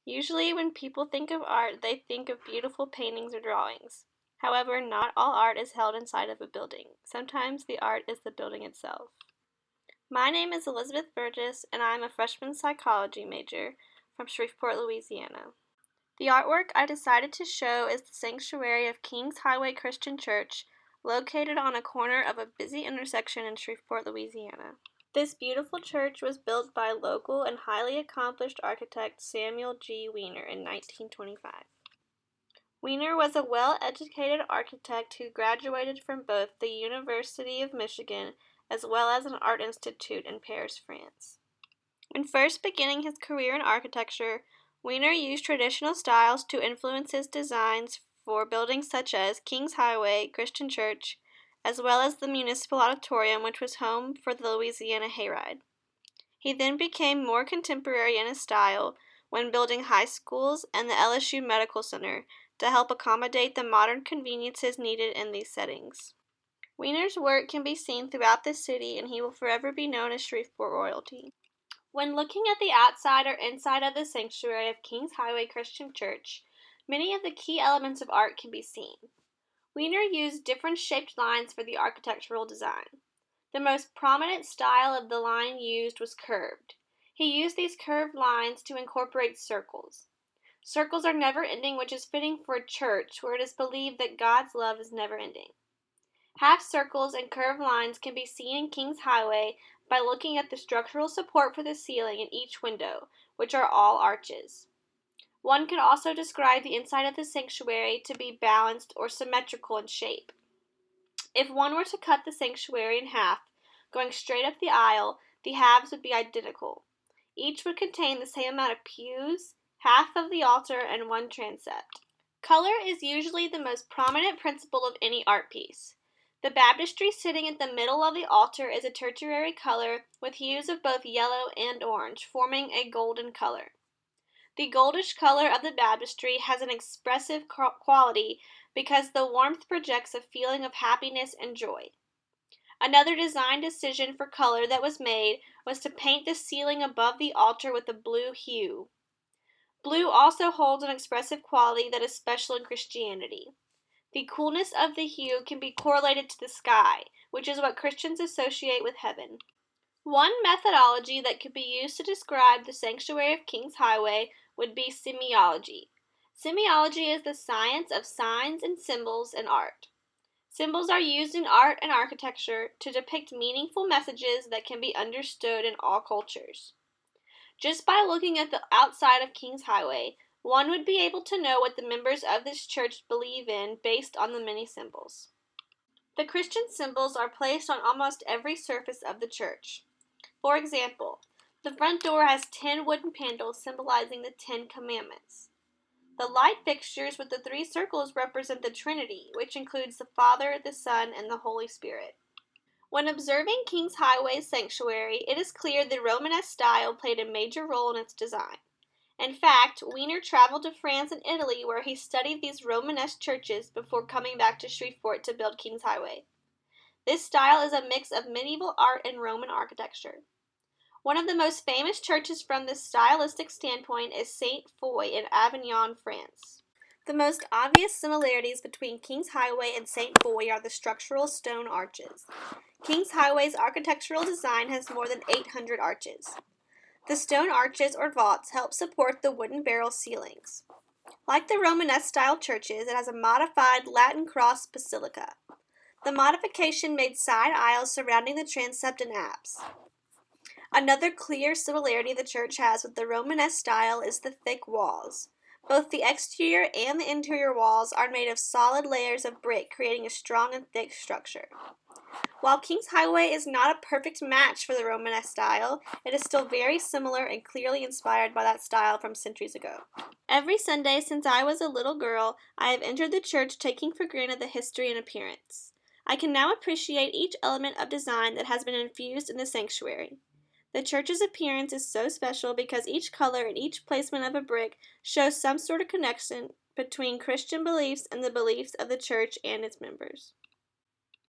Usually, when people think of art, they think of beautiful paintings or drawings. However, not all art is held inside of a building. Sometimes the art is the building itself. My name is Elizabeth Burgess, and I am a freshman psychology major from Shreveport, Louisiana. The artwork I decided to show is the sanctuary of Kings Highway Christian Church, located on a corner of a busy intersection in Shreveport, Louisiana. This beautiful church was built by local and highly accomplished architect Samuel G. Weiner in 1925. Weiner was a well-educated architect who graduated from both the University of Michigan as well as an art institute in Paris, France. When first beginning his career in architecture, Weiner used traditional styles to influence his designs for buildings such as Kings Highway Christian Church, as well as the Municipal Auditorium, which was home for the Louisiana Hayride. He then became more contemporary in his style when building high schools and the LSU Medical Center to help accommodate the modern conveniences needed in these settings. Weiner's work can be seen throughout the city, and he will forever be known as Shreveport royalty. When looking at the outside or inside of the sanctuary of Kings Highway Christian Church, many of the key elements of art can be seen. Weiner used different shaped lines for the architectural design. The most prominent style of the line used was curved. He used these curved lines to incorporate circles. Circles are never ending, which is fitting for a church where it is believed that God's love is never ending. Half circles and curved lines can be seen in Kings Highway by looking at the structural support for the ceiling in each window, which are all arches. One could also describe the inside of the sanctuary to be balanced or symmetrical in shape. If one were to cut the sanctuary in half, going straight up the aisle, the halves would be identical. Each would contain the same amount of pews, half of the altar, and one transept. Color is usually the most prominent principle of any art piece. The baptistry sitting at the middle of the altar is a tertiary color with hues of both yellow and orange, forming a golden color. The goldish color of the baptistry has an expressive quality because the warmth projects a feeling of happiness and joy. Another design decision for color that was made was to paint the ceiling above the altar with a blue hue. Blue also holds an expressive quality that is special in Christianity. The coolness of the hue can be correlated to the sky, which is what Christians associate with heaven. One methodology that could be used to describe the sanctuary of Kings Highway would be semiology. Semiology is the science of signs and symbols in art. Symbols are used in art and architecture to depict meaningful messages that can be understood in all cultures. Just by looking at the outside of Kings Highway, one would be able to know what the members of this church believe in based on the many symbols. The Christian symbols are placed on almost every surface of the church. For example, the front door has 10 wooden panels symbolizing the 10 Commandments. The light fixtures with the 3 circles represent the Trinity, which includes the Father, the Son, and the Holy Spirit. When observing Kings Highway's sanctuary, it is clear the Romanesque style played a major role in its design. In fact, Weiner traveled to France and Italy where he studied these Romanesque churches before coming back to Shreveport to build Kings Highway. This style is a mix of medieval art and Roman architecture. One of the most famous churches from this stylistic standpoint is Saint Foy in Avignon, France. The most obvious similarities between Kings Highway and Saint Foy are the structural stone arches. Kings Highway's architectural design has more than 800 arches. The stone arches or vaults help support the wooden barrel ceilings. Like the Romanesque-style churches, it has a modified Latin cross basilica. The modification made side aisles surrounding the transept and apse. Another clear similarity the church has with the Romanesque style is the thick walls. Both the exterior and the interior walls are made of solid layers of brick, creating a strong and thick structure. While Kings Highway is not a perfect match for the Romanesque style, it is still very similar and clearly inspired by that style from centuries ago. Every Sunday since I was a little girl, I have entered the church taking for granted the history and appearance. I can now appreciate each element of design that has been infused in the sanctuary. The church's appearance is so special because each color and each placement of a brick shows some sort of connection between Christian beliefs and the beliefs of the church and its members.